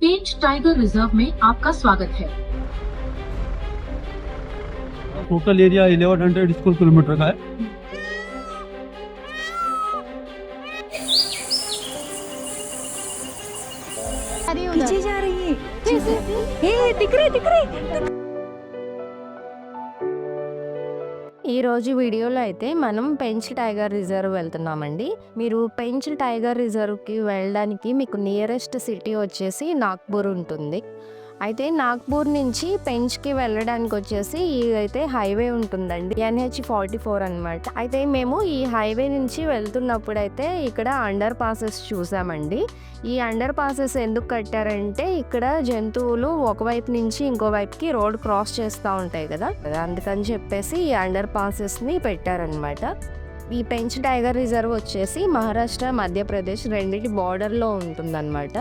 पेंच tiger reserve में आपका स्वागत है। टोटल एरिया 1100 स्क्वायर किलोमीटर का है। पीछे जा रही है। दिख रही ఈ రోజు వీడియోలో అయితే మనం పెంచ్ టైగర్ రిజర్వ్ వెళ్తున్నామండి. మీరు పెంచ్ టైగర్ రిజర్వ్కి వెళ్ళడానికి మీకు నియరెస్ట్ సిటీ వచ్చేసి నాగ్పూర్ ఉంటుంది. అయితే నాగ్పూర్ నుంచి పెంచ్కి వెళ్ళడానికి వచ్చేసి ఇదైతే హైవే ఉంటుందండి, NH44 అనమాట. అయితే మేము ఈ హైవే నుంచి వెళ్తున్నప్పుడు అయితే ఇక్కడ అండర్ పాసెస్ చూసామండి. ఈ అండర్ పాసెస్ ఎందుకు కట్టారంటే ఇక్కడ జంతువులు ఒకవైపు నుంచి ఇంకో వైపుకి రోడ్ క్రాస్ చేస్తూ ఉంటాయి కదా, అందుకని చెప్పేసి ఈ అండర్ పాసెస్ని పెట్టారనమాట. ఈ పెంచ్ టైగర్ రిజర్వ్ వచ్చేసి మహారాష్ట్ర, మధ్యప్రదేశ్ రెండింటి బార్డర్లో ఉంటుందన్నమాట.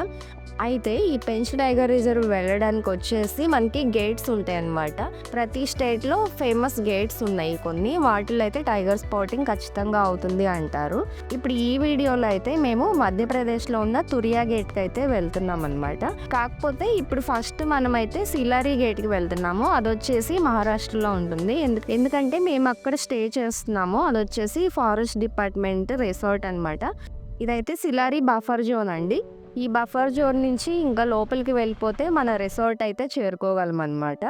అయితే ఈ పెంచ్ టైగర్ రిజర్వ్ వెళ్ళడానికి వచ్చేసి మనకి గేట్స్ ఉంటాయి అన్నమాట. ప్రతి స్టేట్లో ఫేమస్ గేట్స్ ఉన్నాయి కొన్ని, వాటిలో అయితే టైగర్ స్పాటింగ్ ఖచ్చితంగా అవుతుంది అంటారు. ఇప్పుడు ఈ వీడియోలో అయితే మేము మధ్యప్రదేశ్లో ఉన్న తురియా గేట్కి అయితే వెళ్తున్నాం అనమాట. కాకపోతే ఇప్పుడు ఫస్ట్ మనమైతే సిలారీ గేట్కి వెళ్తున్నాము. అది వచ్చేసి మహారాష్ట్రలో ఉంటుంది. ఎందుకంటే మేము అక్కడ స్టే చేస్తున్నాము. అది వచ్చేసి ఫారెస్ట్ డిపార్ట్మెంట్ రిసార్ట్ అనమాట. ఇదైతే సిలారీ బఫర్ జోన్ అండి. ఈ బఫర్ జోన్ నుంచి ఇంకా లోపలికి వెళ్ళిపోతే మన రిసార్ట్ అయితే చేరుకోగలం అనమాట.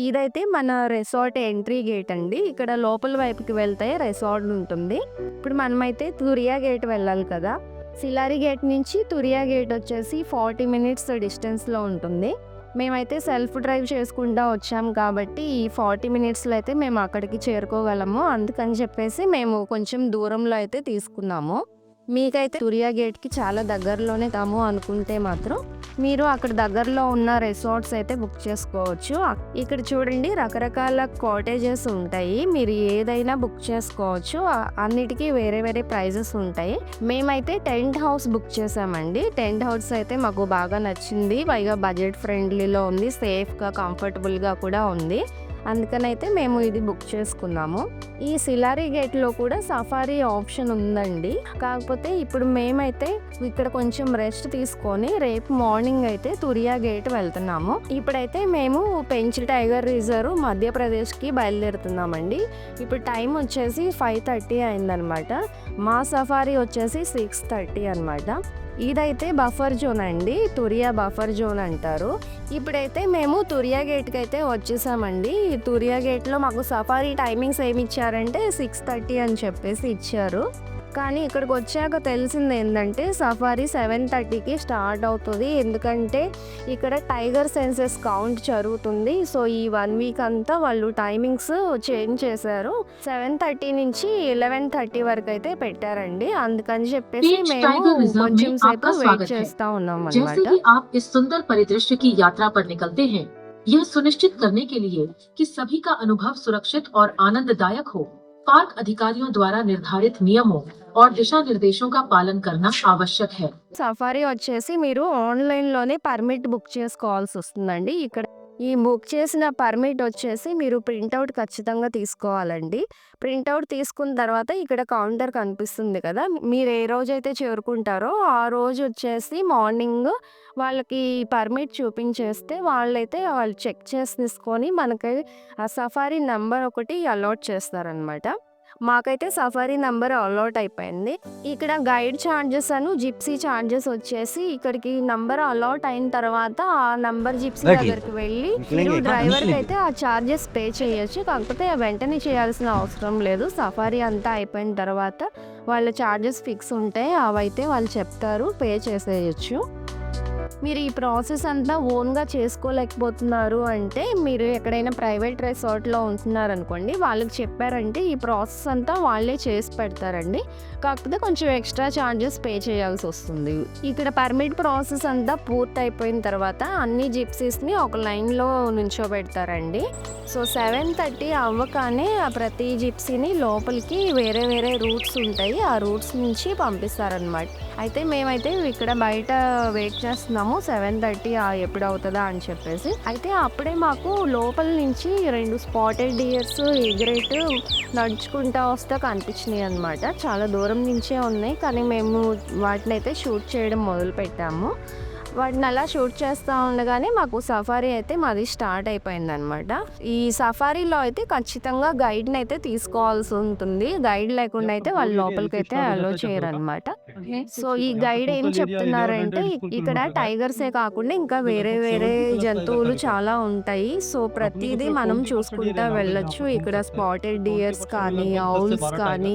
ఇదైతే మన రిసార్ట్ ఎంట్రీ గేట్ అండి. ఇక్కడ లోపల వైపుకి వెళ్తే రిసార్ట్ ఉంటుంది. ఇప్పుడు మనమైతే తురియా గేట్ వెళ్ళాలి కదా. సిలారీ గేట్ నుంచి తురియా గేట్ వచ్చేసి 40 మినిట్స్ డిస్టెన్స్లో ఉంటుంది. మేమైతే సెల్ఫ్ డ్రైవ్ చేసుకుంటూ వచ్చాం కాబట్టి ఈ 40 మినిట్స్లో అయితే మేము అక్కడికి చేరుకోగలము. అందుకని చెప్పేసి మేము కొంచెం దూరంలో అయితే తీసుకున్నాము. మీకైతే తురియా గేట్కి చాలా దగ్గరలోనే తాము అనుకుంటే మాత్రం మీరు అక్కడ దగ్గరలో ఉన్న రిసార్ట్స్ అయితే బుక్ చేసుకోవచ్చు. ఇక్కడ చూడండి రకరకాల కాటేజెస్ ఉంటాయి, మీరు ఏదైనా బుక్ చేసుకోవచ్చు. అన్నిటికీ వేరే వేరే ప్రైజెస్ ఉంటాయి. మేమైతే టెంట్ హౌస్ బుక్ చేసామండి. టెంట్ హౌస్ అయితే మాకు బాగా నచ్చింది, పైగా బడ్జెట్ ఫ్రెండ్లీలో ఉంది, సేఫ్గా కంఫర్టబుల్గా కూడా ఉంది. అందుకనైతే మేము ఇది బుక్ చేసుకున్నాము. ఈ సిలారీ గేట్లో కూడా సఫారీ ఆప్షన్ ఉందండి. కాకపోతే ఇప్పుడు మేమైతే ఇక్కడ కొంచెం రెస్ట్ తీసుకొని రేపు మార్నింగ్ అయితే తురియా గేట్ వెళ్తున్నాము. ఇప్పుడైతే మేము పెంచ్ టైగర్ రిజర్వ్ మధ్యప్రదేశ్కి బయలుదేరుతున్నామండి. ఇప్పుడు టైం వచ్చేసి 5:30 అయిందనమాట. మా సఫారీ వచ్చేసి 6:30 అనమాట. ఇదైతే బఫర్ జోన్ అండి, తురియా బఫర్ జోన్ అంటారు. ఇప్పుడైతే మేము తురియా గేట్కి అయితే వచ్చేసామండి. ఈ తురియా గేట్లో మాకు సఫారీ టైమింగ్స్ ఏమి ఇచ్చారంటే 6:30 అని చెప్పేసి ఇచ్చారు. కానీ ఇక్కడికి వచ్చాక తెలిసింది ఏంటంటే సఫారీ 7:30కి స్టార్ట్ అవుతుంది. ఎందుకంటే ఇక్కడ టైగర్ సెన్సెస్ కౌంట్ జరుగుతుంది. సో ఈ 1 వీక్ అంతా వాళ్ళు టైమింగ్స్ చేంజ్ చేశారు. 7:30 నుంచి 11:30 వరకు అయితే పెట్టారండి. అందుకని చెప్పేసి మేము కొంచెం సేపు వెయిట్ చేస్తా ఉన్నాం जैसे అన్నమాట. ही आप इस सुंदर परिदृश्य की यात्रा पर निकलते हैं, यह सुनिश्चित करने के लिए कि सभी का अनुभव सुरक्षित और आनंददायक हो, पार्क अधिकारियों द्वारा निर्धारित नियमों और दिशा निर्देशों का पालन करना आवश्यक है। సఫారీ వచ్చేసి మీరు ఆన్లైన్లోనే పర్మిట్ బుక్ చేసుకోవాల్సి వస్తుందండి. ఇక్కడ ఈ బుక్ చేసిన పర్మిట్ వచ్చేసి మీరు ప్రింట్అవుట్ ఖచ్చితంగా తీసుకోవాలండి. ప్రింట్అవుట్ తీసుకున్న తర్వాత ఇక్కడ కౌంటర్ కనిపిస్తుంది కదా, మీరు ఏ రోజైతే చేరుకుంటారో ఆ రోజు వచ్చేసి మార్నింగ్ వాళ్ళకి పర్మిట్ చూపించేస్తే వాళ్ళు చెక్ చేసి తీసుకొని మనకి ఆ సఫారీ నెంబర్ ఒకటి అలాట్ చేస్తారనమాట. మాకైతే సఫారీ నెంబర్ అలాట్ అయిపోయింది. ఇక్కడ గైడ్ ఛార్జెస్ జిప్సీ ఛార్జెస్ వచ్చేసి ఇక్కడికి నంబర్ అలాట్ అయిన తర్వాత ఆ నంబర్ జిప్సీ దగ్గరికి వెళ్ళి మీరు డ్రైవర్కి అయితే ఆ ఛార్జెస్ పే చేయొచ్చు. కాకపోతే వెంటనే చేయాల్సిన అవసరం లేదు. సఫారీ అంతా అయిపోయిన తర్వాత వాళ్ళ ఛార్జెస్ ఫిక్స్ ఉంటాయి, అవైతే వాళ్ళు చెప్తారు, పే చేసేయచ్చు. మీరు ఈ ప్రాసెస్ అంతా ఓన్గా చేసుకోలేకపోతున్నారు అంటే మీరు ఎక్కడైనా ప్రైవేట్ రిసార్ట్లో ఉంటున్నారనుకోండి, వాళ్ళకి చెప్పారంటే ఈ ప్రాసెస్ అంతా వాళ్ళే చేసి పెడతారండి. కాకపోతే కొంచెం ఎక్స్ట్రా ఛార్జెస్ పే చేయాల్సి వస్తుంది. ఇక్కడ పర్మిట్ ప్రాసెస్ అంతా పూర్తి అయిపోయిన తర్వాత అన్ని జిప్సీస్ని ఒక లైన్లో నుంచోబెడతారండి. సో 7:30 అవ్వగానే ప్రతి జిప్సీని లోపలికి వేరే వేరే రూట్స్ ఉంటాయి, ఆ రూట్స్ నుంచి పంపిస్తారనమాట. అయితే మేమైతే ఇక్కడ బయట వెయిట్ చేస్తున్నాము 7:30 ఎప్పుడు అవుతుందా అని చెప్పేసి. అయితే అప్పుడే మాకు లోపల నుంచి 2 స్పాటెడ్ డియర్స్ ఎగిరేట్ నడుచుకుంటా వస్తే కనిపించినాయి అనమాట. చాలా దూరం నుంచే ఉన్నాయి, కానీ మేము వాటిని అయితే షూట్ చేయడం మొదలు పెట్టాము. వాటిని అలా షూట్ చేస్తూ ఉండగానే మాకు సఫారీ అయితే మాది స్టార్ట్ అయిపోయిందనమాట. ఈ సఫారీలో అయితే ఖచ్చితంగా గైడ్ని అయితే తీసుకోవాల్సి ఉంటుంది. గైడ్ లేకుండా అయితే వాళ్ళు లోపలికి అయితే అలో చేయరనమాట. సో ఈ గైడ్ ఏం చెప్తున్నారంటే ఇక్కడ టైగర్సే కాకుండా ఇంకా వేరే వేరే జంతువులు చాలా ఉంటాయి. సో ప్రతిదీ మనం చూసుకుంటా వెళ్ళొచ్చు. ఇక్కడ స్పాటెడ్ డియర్స్ కానీ, ఔల్స్ కానీ,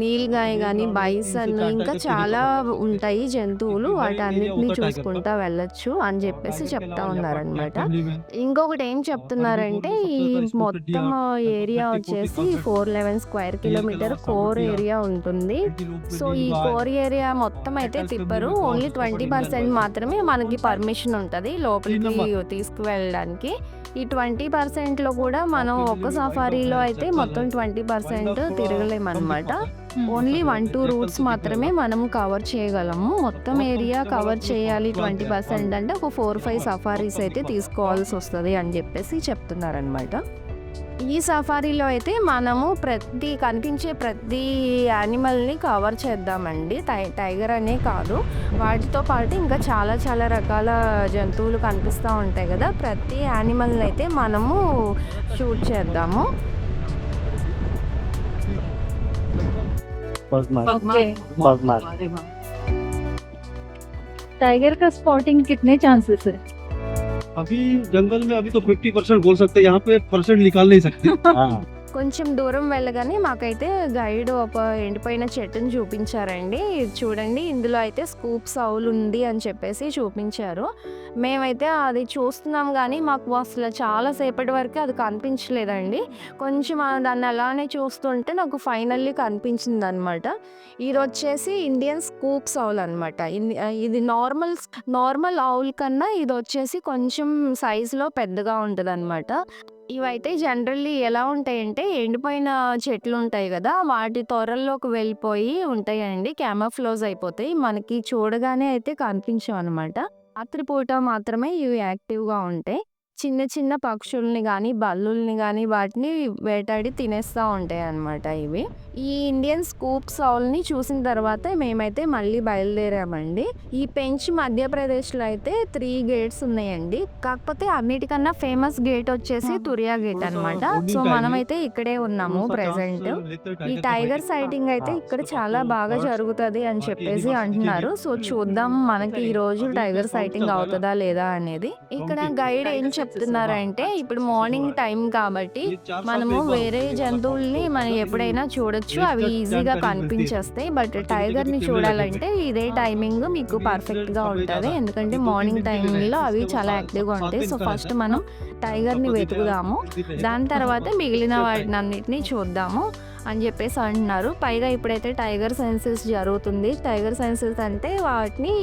నీల్గాయ్ కానీ, బైసన్ ఇంకా చాలా ఉంటాయి జంతువులు. వాటన్నిటిని చూసుకుంటా వెళ్ళొచ్చు అని చెప్పేసి చెప్తా ఉన్నారనమాట. ఇంకొకటి ఏం చెప్తున్నారంటే ఈ మొత్తం ఏరియా వచ్చేసి 411 స్క్వేర్ కిలోమీటర్ కోర్ ఏరియా ఉంటుంది. సో ఈ కోర్ ఏరియా మొత్తం అయితే తిప్పరు. ఓన్లీ 20% మాత్రమే మనకి పర్మిషన్ ఉంటుంది లోపలికి తీసుకువెళ్ళడానికి. ఈ 20%లో కూడా మనం ఒక్క సఫారీలో అయితే మొత్తం 20% తిరగలేమన్నమాట. ఓన్లీ 1-2 రూట్స్ మాత్రమే మనం కవర్ చేయగలము. మొత్తం ఏరియా కవర్ చేయాలి 20% అంటే ఒక 4-5 సఫారీస్ అయితే తీసుకోవాల్సి వస్తుంది అని చెప్పేసి చెప్తున్నారనమాట. ఈ సఫారీలో అయితే మనము కనిపించే ప్రతి యానిమల్ని కవర్ చేద్దామండి. టైగర్ అనే కాదు, వాటితో పాటు ఇంకా చాలా చాలా రకాల జంతువులు కనిపిస్తూ ఉంటాయి కదా, ప్రతి యానిమల్ని అయితే మనము షూట్ చేద్దాము. टाइगर का स्पॉटिंग कितने चांसेस है? अभी जंगल में अभी तो 50% बोल सकते हैं, यहाँ पे परसेंट निकाल नहीं सकते। కొంచెం దూరం వెళ్ళగానే మాకైతే గైడ్ ఒక ఎండిపోయిన చెట్టుని చూపించారండి. ఇది చూడండి, ఇందులో అయితే స్కూప్ సౌల్ ఉంది అని చెప్పేసి చూపించారు. మేమైతే అది చూస్తున్నాం కానీ మాకు అసలు చాలాసేపటి వరకు అది కనిపించలేదండి. కొంచెం దాన్ని అలానే చూస్తుంటే నాకు ఫైనల్లీ కనిపించింది అనమాట. ఇది వచ్చేసి ఇండియన్ స్కూప్ సౌల్ అనమాట. ఇది నార్మల్ ఆవుల్ కన్నా ఇది వచ్చేసి కొంచెం సైజులో పెద్దగా ఉంటుంది అనమాట. ఇవైతే జనరల్లీ ఎలా ఉంటాయంటే ఎండిపోయిన చెట్లు ఉంటాయి కదా, వాటి త్వరల్లోకి వెళ్ళిపోయి ఉంటాయండి, క్యామోఫ్లోజ్ అయిపోతాయి. మనకి చూడగానే అయితే కనిపించవు అనమాట. రాత్రిపూట మాత్రమే ఇవి యాక్టివ్గా ఉంటాయి. చిన్న చిన్న పక్షుల్ని కానీ, బల్లుల్ని కానీ వాటిని వేటాడి తినేస్తూ ఉంటాయి అన్నమాట ఇవి. ఈ ఇండియన్ స్కూప్ సౌల్ని చూసిన తర్వాత మేమైతే మళ్ళీ బయలుదేరామండి. ఈ పెంచ్ మధ్యప్రదేశ్లో అయితే 3 గేట్స్ ఉన్నాయండి. కాకపోతే అన్నిటికన్నా ఫేమస్ గేట్ వచ్చేసి తురియా గేట్ అనమాట. సో మనమైతే ఇక్కడే ఉన్నాము ప్రెసెంట్. ఈ టైగర్ సైటింగ్ అయితే ఇక్కడ చాలా బాగా జరుగుతుంది అని చెప్పేసి అంటున్నారు. సో చూద్దాం మనకి ఈ రోజు టైగర్ సైటింగ్ అవుతుందా లేదా అనేది. ఇక్కడ గైడ్ ఏం చెప్తున్నారంటే ఇప్పుడు మార్నింగ్ టైం కాబట్టి మనము వేరే జంతువుల్ని మనం ఎప్పుడైనా చూడొచ్చు, అవి ఈజీగా కనిపించేస్తాయి. బట్ టైగర్ ని చూడాలంటే ఇదే టైమింగ్ మీకు పర్ఫెక్ట్ గా ఉంటుంది, ఎందుకంటే మార్నింగ్ టైంలో అవి చాలా యాక్టివ్గా ఉంటాయి. సో ఫస్ట్ మనం టైగర్ ని వెతుకుదాము, దాని తర్వాత మిగిలిన వాటిని అన్నిటిని చూద్దాము అని చెప్పేసి అంటున్నారు. పైగా ఇప్పుడైతే టైగర్ సెన్సస్ జరుగుతుంది. టైగర్ సెన్సస్ అంటే వాటిని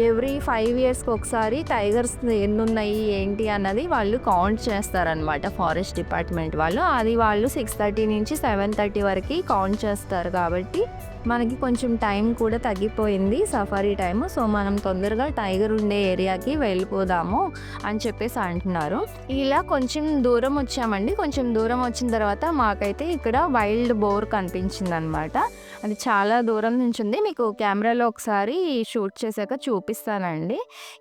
ఎవ్రీ 5 yearsకి ఒకసారి టైగర్స్ ఎన్ని ఉన్నాయి ఏంటి అన్నది వాళ్ళు కౌంట్ చేస్తారనమాట, ఫారెస్ట్ డిపార్ట్మెంట్ వాళ్ళు. అది వాళ్ళు 6:30 నుంచి 7:30 వరకు కౌంట్ చేస్తారు. కాబట్టి మనకి కొంచెం టైం కూడా తగ్గిపోయింది, సఫారీ టైం. సో మనం తొందరగా టైగర్ ఉండే ఏరియాకి వెళ్ళిపోదాము అని చెప్పేసి అంటున్నారు. ఇలా కొంచెం దూరం వచ్చామండి. కొంచెం దూరం వచ్చిన తర్వాత మాకైతే ఇక్కడ వైల్డ్ బోర్ కనిపించింది అనమాట. అది చాలా దూరం నుంచి ఉంది, మీకు కెమెరాలో ఒకసారి షూట్ చేశాక చూపిస్తానండి.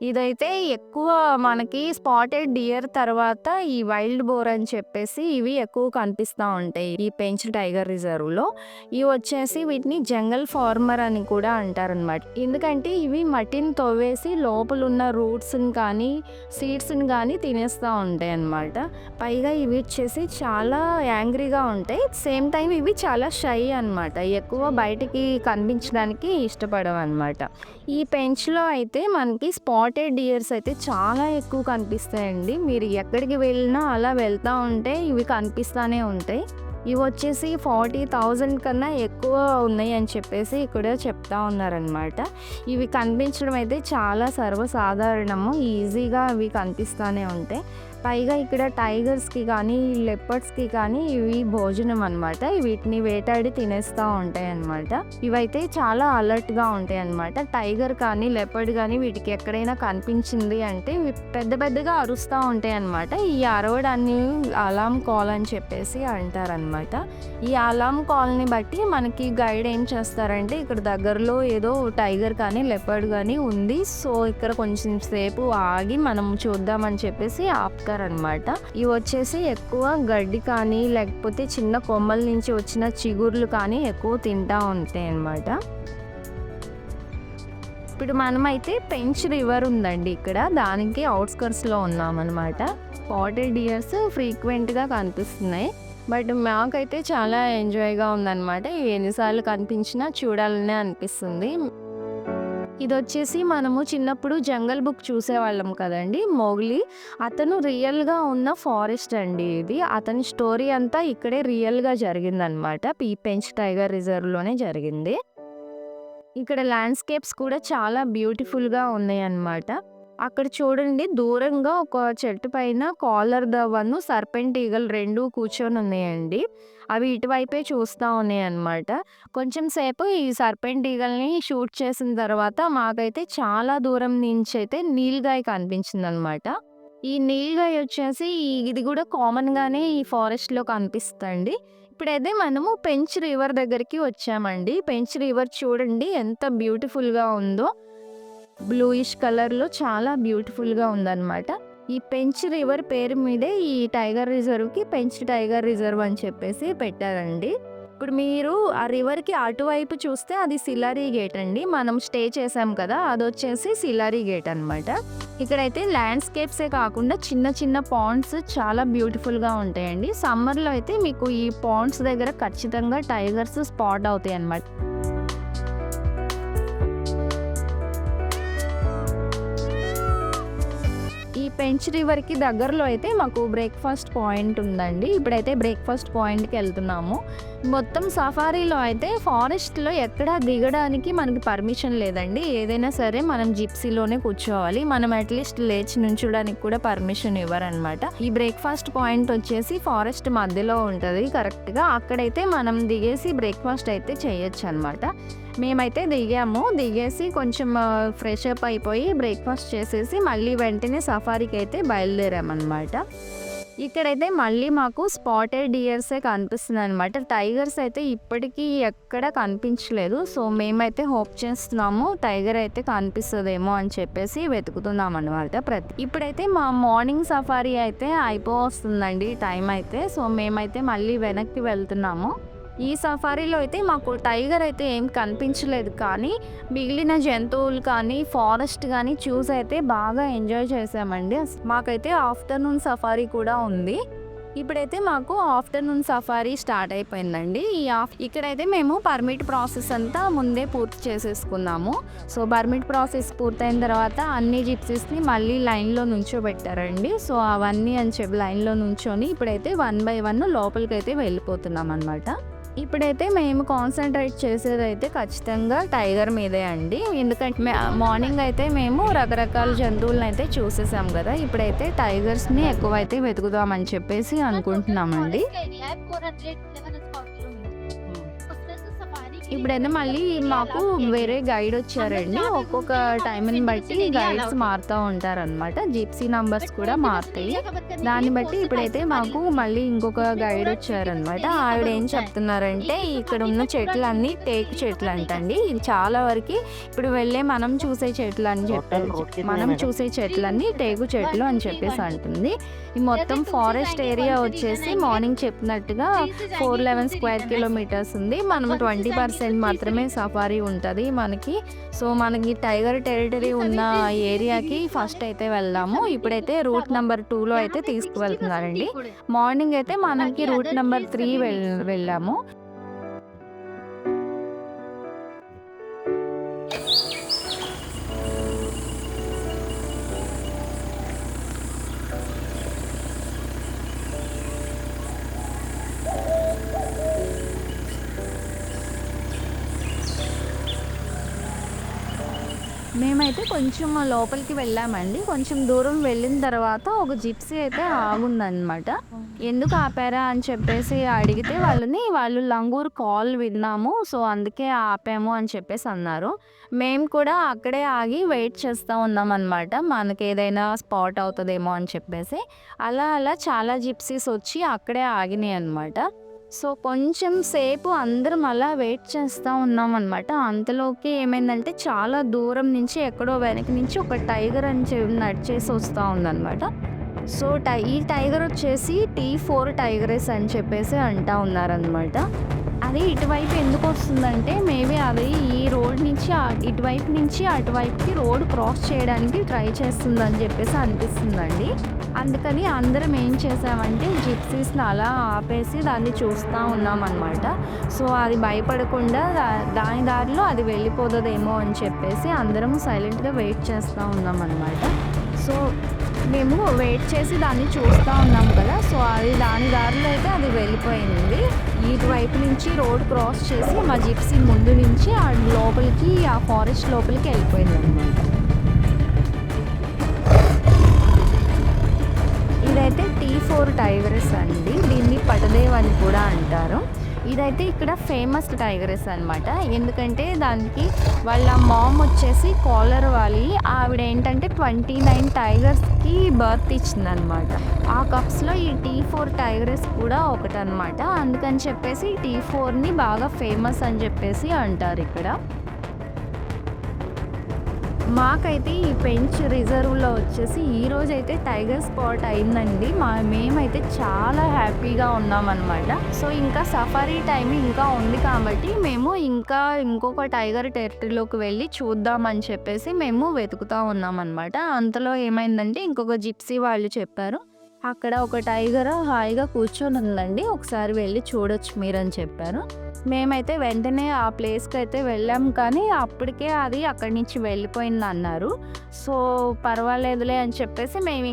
ఇదైతే ఎక్కువ మనకి స్పాటెడ్ డియర్ తర్వాత ఈ వైల్డ్ బోర్ అని చెప్పేసి ఇవి ఎక్కువ కనిపిస్తూ ఉంటాయి ఈ పెంచ్ టైగర్ రిజర్వ్లో. ఇవి వచ్చేసి వీటిని జంగల్ ఫార్మర్ అని కూడా అంటారనమాట. ఎందుకంటే ఇవి మట్టిని తవ్వేసి లోపల ఉన్న రూట్స్ని కానీ సీడ్స్ని కానీ తినేస్తూ ఉంటాయి అన్నమాట. పైగా ఇవి వచ్చేసి చాలా యాంగ్రీగా ఉంటాయి. సేమ్ టైం ఇవి చాలా షై అనమాట, ఎక్కువ బయటికి కనిపించడానికి ఇష్టపడవు అనమాట. ఈ పెంచ్లో అయితే మనకి స్పాటెడ్ డియర్స్ అయితే చాలా ఎక్కువ కనిపిస్తాయండి. మీరు ఎక్కడికి వెళ్ళినా అలా వెళ్తూ ఉంటే ఇవి కనిపిస్తూనే ఉంటాయి. ఇవి వచ్చేసి 40,000 కన్నా ఎక్కువ ఉన్నాయి అని చెప్పేసి ఇక్కడ చెప్తా ఉన్నారనమాట. ఇవి కనిపించడం అయితే చాలా సర్వసాధారణము, ఈజీగా అవి కనిపిస్తూనే ఉంటాయి. పైగా ఇక్కడ టైగర్స్కి కానీ లెపర్డ్స్కి కానీ ఇవి భోజనం అనమాట. వీటిని వేటాడి తినేస్తూ ఉంటాయి అన్నమాట. ఇవైతే చాలా అలర్ట్గా ఉంటాయి అన్నమాట. టైగర్ కానీ లెపర్డ్ కానీ వీటికి ఎక్కడైనా కనిపించింది అంటే ఇవి పెద్ద పెద్దగా అరుస్తూ ఉంటాయి అన్నమాట. ఈ అరవడాన్ని అలారం కాల్ అని చెప్పేసి అంటారనమాట. ఈ అలారం కాల్ని బట్టి మనకి గైడ్ ఏం చేస్తారంటే ఇక్కడ దగ్గరలో ఏదో టైగర్ కానీ లెపర్డ్ కానీ ఉంది, సో ఇక్కడ కొంచెం సేపు ఆగి మనం చూద్దామని చెప్పేసి ఆపుతారనమాట. ఇవి వచ్చేసి ఎక్కువ గడ్డి కానీ లేకపోతే చిన్న కొమ్మల నుంచి వచ్చిన చిగుర్లు కానీ ఎక్కువ తింటా ఉంటాయి అన్నమాట. ఇప్పుడు మనమైతే పెంచ్ రివర్ ఉందండి ఇక్కడ, దానికి అవుట్స్కర్ట్స్లో ఉన్నామన్నమాట. స్పాటెడ్ డియర్స్ ఫ్రీక్వెంట్గా కనిపిస్తున్నాయి, బట్ మాకైతే చాలా ఎంజాయ్గా ఉందన్నమాట. ఇవి ఎన్నిసార్లు కనిపించినా చూడాలనే అనిపిస్తుంది. ఇది వచ్చేసి మనము చిన్నప్పుడు జంగల్ బుక్ చూసేవాళ్ళం కదండి, మోగ్లీ. అతను రియల్గా ఉన్న ఫారెస్ట్ అండి ఇది. అతని స్టోరీ అంతా ఇక్కడే రియల్గా జరిగిందనమాట. పెంచ్ టైగర్ రిజర్వ్లోనే జరిగింది. ఇక్కడ ల్యాండ్స్కేప్స్ కూడా చాలా బ్యూటిఫుల్గా ఉన్నాయి అన్నమాట. అక్కడ చూడండి దూరంగా ఒక చెట్టు పైన కాలర్ దవ్వను సర్పెంట్ ఈగలు 2 కూర్చొని ఉన్నాయండి. అవి ఇటువైపే చూస్తూ ఉన్నాయి అన్నమాట. కొంచెం సేపు ఈ సర్పెంట్ ఈగల్ని షూట్ చేసిన తర్వాత మాకైతే చాలా దూరం నుంచి అయితే నీల్గాయ కనిపించింది అనమాట. ఈ నీల్గాయ వచ్చేసి ఇది కూడా కామన్గానే ఈ ఫారెస్ట్లో కనిపిస్తుంది. ఇప్పుడైతే మనము పెంచ్ రివర్ దగ్గరికి వచ్చామండి. పెంచ్ రివర్ చూడండి ఎంత బ్యూటిఫుల్గా ఉందో, బ్లూయిష్ కలర్లో చాలా బ్యూటిఫుల్గా ఉందన్నమాట. ఈ పెంచ్ రివర్ పేరు మీదే ఈ టైగర్ రిజర్వ్కి పెంచ్ టైగర్ రిజర్వ్ అని చెప్పేసి పెట్టారండి. ఇప్పుడు మీరు ఆ రివర్కి అటువైపు చూస్తే అది సిలారీ గేట్ అండి. మనం స్టే చేసాం కదా, అది వచ్చేసి సిలారీ గేట్ అనమాట. ఇక్కడైతే ల్యాండ్స్కేప్సే కాకుండా చిన్న చిన్న పాండ్స్ చాలా బ్యూటిఫుల్గా ఉంటాయండి. సమ్మర్లో అయితే మీకు ఈ పాండ్స్ దగ్గర ఖచ్చితంగా టైగర్స్ స్పాట్ అవుతాయి అన్నమాట. ఈ పెంచ్ రివర్కి దగ్గరలో అయితే మాకు బ్రేక్ఫాస్ట్ పాయింట్ ఉందండి. ఇప్పుడైతే బ్రేక్ఫాస్ట్ పాయింట్కి వెళ్తున్నాము. మొత్తం సఫారీలో అయితే ఫారెస్ట్లో ఎక్కడా దిగడానికి మనకి పర్మిషన్ లేదండి. ఏదైనా సరే మనం జిప్సీలోనే కూర్చోవాలి. మనం అట్లీస్ట్ లేచి నుంచోడానికి కూడా పర్మిషన్ ఇవ్వరనమాట. ఈ బ్రేక్ఫాస్ట్ పాయింట్ వచ్చేసి ఫారెస్ట్ మధ్యలో ఉంటుంది కరెక్ట్గా. అక్కడైతే మనం దిగేసి బ్రేక్ఫాస్ట్ అయితే చేయొచ్చు అనమాట. మేమైతే దిగేసి కొంచెం ఫ్రెష్ అప్ అయిపోయి బ్రేక్ఫాస్ట్ చేసేసి మళ్ళీ వెంటనే సఫారీకి అయితే బయలుదేరామన్నమాట. ఇక్కడైతే మళ్ళీ మాకు స్పాటెడ్ డియర్సే కనిపిస్తుంది అనమాట. టైగర్స్ అయితే ఇప్పటికీ ఎక్కడ కనిపించలేదు. సో మేమైతే హోప్ చేస్తున్నాము టైగర్ అయితే కనిపిస్తుందేమో అని చెప్పేసి వెతుకుతున్నాం అనమాట. ఇప్పుడైతే మా మార్నింగ్ సఫారీ అయితే అయిపోవస్తుందండి టైం అయితే. సో మేమైతే మళ్ళీ వెనక్కి వెళ్తున్నాము. ఈ సఫారీలో అయితే మాకు టైగర్ అయితే ఏం కనిపించలేదు, కానీ మిగిలిన జంతువులు కానీ ఫారెస్ట్ కానీ చూసి అయితే బాగా ఎంజాయ్ చేసామండి. మాకైతే ఆఫ్టర్నూన్ సఫారీ కూడా ఉంది. ఇప్పుడైతే మాకు ఆఫ్టర్నూన్ సఫారీ స్టార్ట్ అయిపోయిందండి. ఇక్కడైతే మేము పర్మిట్ ప్రాసెస్ అంతా ముందే పూర్తి చేసేసుకున్నాము. సో పర్మిట్ ప్రాసెస్ పూర్తయిన తర్వాత అన్ని జిప్సీస్ని మళ్ళీ లైన్లో నుంచోబెట్టారండి. సో అవన్నీ అని చెప్పి లైన్లో నుంచొని ఇప్పుడైతే 1 by 1 లోపలికైతే వెళ్ళిపోతున్నాం అనమాట. ఇప్పుడైతే మేము కాన్సన్ట్రేట్ చేసేదైతే ఖచ్చితంగా టైగర్ మీదే అండి. ఎందుకంటే మార్నింగ్ అయితే మేము రకరకాల జంతువులను అయితే చూసేసాం కదా, ఇప్పుడైతే టైగర్స్ని ఎక్కువైతే వెతుకుదామని చెప్పేసి అనుకుంటున్నామండి. ఇప్పుడైతే మళ్ళీ మాకు వేరే గైడ్ వచ్చారండి. ఒక్కొక్క టైంని బట్టి గైడ్స్ మారుతూ ఉంటారనమాట. జిప్సీ నంబర్స్ కూడా మారుతాయి. దాన్ని బట్టి ఇప్పుడైతే మాకు మళ్ళీ ఇంకొక గైడ్ వచ్చారనమాట. ఆవిడ ఏం చెప్తున్నారంటే ఇక్కడ ఉన్న చెట్లన్నీ టేకు చెట్లు అంటండి. ఇది చాలా వరకు ఇప్పుడు మనం చూసే చెట్లు అని చెప్పి మనం చూసే చెట్లన్నీ టేకు చెట్లు అని చెప్పేసి అంటుంది. ఈ మొత్తం ఫారెస్ట్ ఏరియా వచ్చేసి మార్నింగ్ చెప్పినట్టుగా 411 స్క్వేర్ కిలోమీటర్స్ ఉంది. మనం 20% మాత్రమే సఫారీ ఉంటుంది మనకి. సో మనకి టైగర్ టెరిటరీ ఉన్న ఏరియాకి ఫస్ట్ అయితే వెళ్దాము. ఇప్పుడైతే రూట్ నెంబర్ 2లో అయితే తీసుకువెళ్తున్నారండి. మార్నింగ్ అయితే మనకి రూట్ నెంబర్ 3 వెళ్ళాము. మేమైతే కొంచెం లోపలికి వెళ్ళామండి. కొంచెం దూరం వెళ్ళిన తర్వాత ఒక జిప్సీ అయితే ఆగుందనమాట. ఎందుకు ఆపారా అని చెప్పేసి అడిగితే వాళ్ళు లంగూర్ కాల్ విన్నాము. సో, అందుకే ఆపాము అని చెప్పేసి అన్నారు. మేము కూడా అక్కడే ఆగి వెయిట్ చేస్తా ఉన్నామనమాట. మనకేదైనా స్పాట్ అవుతదేమో అని చెప్పేసి. అలా చాలా జిప్సీస్ వచ్చి అక్కడే ఆగినాయనమాట. సో, కొంచెం సేపు అందరం అలా వెయిట్ చేస్తా ఉన్నామనమాట. అంతలోకి ఏమైందంటే చాలా దూరం నుంచి ఎక్కడో వెనక నుంచి ఒక టైగర్ నడిచేసి వస్తా ఉందనమాట. సో, ఈ టైగర్ వచ్చేసి T4 టైగరెస్ అని చెప్పేసి అంటా ఉన్నారనమాట. అది ఇటువైపు ఎందుకు వస్తుందంటే మేబీ అది ఈ రోడ్ నుంచి ఇటువైపు నుంచి అటువైపుకి రోడ్ క్రాస్ చేయడానికి ట్రై చేస్తుందని చెప్పేసి అనిపిస్తుందండి. అందుకని అందరం ఏం చేసామంటే జిప్సీస్ని అలా ఆపేసి దాన్ని చూస్తూ ఉన్నామన్నమాట. సో, అది భయపడకుండా దాని దారిలో అది వెళ్ళిపోతుందేమో అని చెప్పేసి అందరం సైలెంట్గా వెయిట్ చేస్తూ ఉన్నామన్నమాట. సో, మేము వెయిట్ చేసి దాన్ని చూస్తూ ఉన్నాం కదా. సో, అది దాని దారిలో అయితే అది వెళ్ళిపోయింది. ఇటువైపు నుంచి రోడ్ క్రాస్ చేసి మా జిప్సీ ముందు నుంచి లోపలికి ఆ ఫారెస్ట్ లోపలికి వెళ్ళిపోయింది అనమాట. ఇదైతే T4 టైగరెస్ అండి. దీన్ని పటదేవ్ అని కూడా అంటారు. ఇదైతే ఇక్కడ ఫేమస్ టైగరెస్ అనమాట. ఎందుకంటే దానికి వాళ్ళ మామ్ వచ్చేసి కాలర్ వాలి ఆవిడ ఏంటంటే 29 టైగర్స్కి బర్త్ ఇచ్చిందనమాట. ఆ కప్స్లో ఈ T4 టైగరెస్ కూడా ఒకటనమాట. అందుకని చెప్పేసి T4ని బాగా ఫేమస్ అని చెప్పేసి అంటారు ఇక్కడ. మాకైతే ఈ పెంచ్ రిజర్వ్లో వచ్చేసి ఈరోజైతే టైగర్ స్పాట్ అయిందండి. మేమైతే చాలా హ్యాపీగా ఉన్నామన్నమాట. సో, ఇంకా సఫారీ టైం ఇంకా ఉంది కాబట్టి మేము ఇంకొక టైగర్ టెరిటరీలోకి వెళ్ళి చూద్దామని చెప్పేసి మేము వెతుకుతూ ఉన్నామన్నమాట. అంతలో ఏమైందంటే ఇంకొక జిప్సీ వాళ్ళు చెప్పారు, అక్కడ ఒక టైగర్ హాయిగా కూర్చొని ఉందండి, ఒకసారి వెళ్ళి చూడొచ్చు మీరని చెప్పారు. మేమైతే వెంటనే ఆ ప్లేస్కి అయితే వెళ్ళాం, కానీ అప్పటికే అది అక్కడి నుంచి వెళ్ళిపోయింది అన్నారు. సో, పర్వాలేదులే అని చెప్పేసి మేము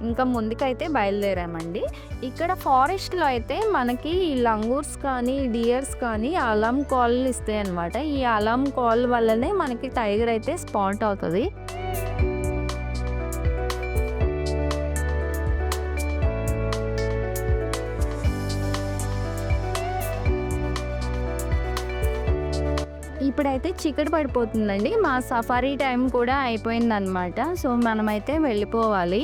ఇంకా ముందుకైతే బయలుదేరామండి. ఇక్కడ ఫారెస్ట్లో అయితే మనకి లంగూర్స్ కానీ డియర్స్ కానీ అలారం కాల్ ఇస్తాయి అన్నమాట. ఈ అలారం కాల్ వల్లనే మనకి టైగర్ అయితే స్పాట్ అవుతుంది. ఇప్పుడైతే చీకటి పడిపోతుందండి. మా సఫారీ టైం కూడా అయిపోయిందనమాట. సో, మనమైతే వెళ్ళిపోవాలి.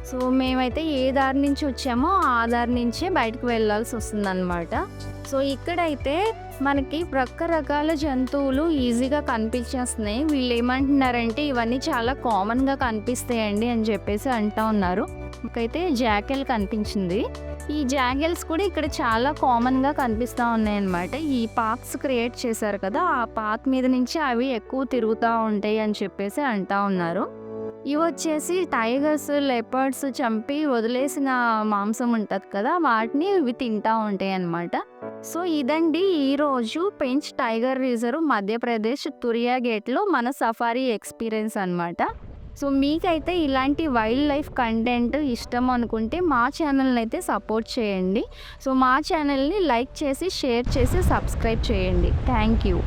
సో, మేమైతే ఏ దారి నుంచి వచ్చామో ఆ దారి నుంచే బయటకు వెళ్ళాల్సి వస్తుందన్నమాట. సో, ఇక్కడైతే మనకి రకరకాల జంతువులు ఈజీగా కనిపించేస్తున్నాయి. వీళ్ళు ఏమంటున్నారంటే ఇవన్నీ చాలా కామన్గా కనిపిస్తాయండి అని చెప్పేసి అంటూ ఉన్నారు. మాకైతే జాకెల్ కనిపించింది. ఈ జాగెల్స్ కూడా ఇక్కడ చాలా కామన్గా కనిపిస్తూ ఉన్నాయన్నమాట. ఈ పాత్స్ క్రియేట్ చేశారు కదా, ఆ పాత్ మీద నుంచి అవి ఎక్కువ తిరుగుతూ ఉంటాయి అని చెప్పేసి అంటూ ఉన్నారు. ఇవి వచ్చేసి టైగర్స్, లెపర్డ్స్ చంపి వదిలేసిన మాంసం ఉంటుంది కదా, వాటిని ఇవి తింటూ ఉంటాయి అన్నమాట. సో, ఇదండి ఈరోజు పెంచ్ టైగర్ రిజర్వ్ మధ్యప్రదేశ్ తురియా గేట్లో మన సఫారీ ఎక్స్పీరియన్స్ అన్నమాట. సో, మీకైతే ఇలాంటి వైల్డ్ లైఫ్ కంటెంట్ ఇష్టం అనుకుంటే మా ఛానల్ని అయితే సపోర్ట్ చేయండి. సో, మా ఛానల్ని లైక్ చేసి షేర్ చేసి సబ్స్క్రైబ్ చేయండి. Thank you.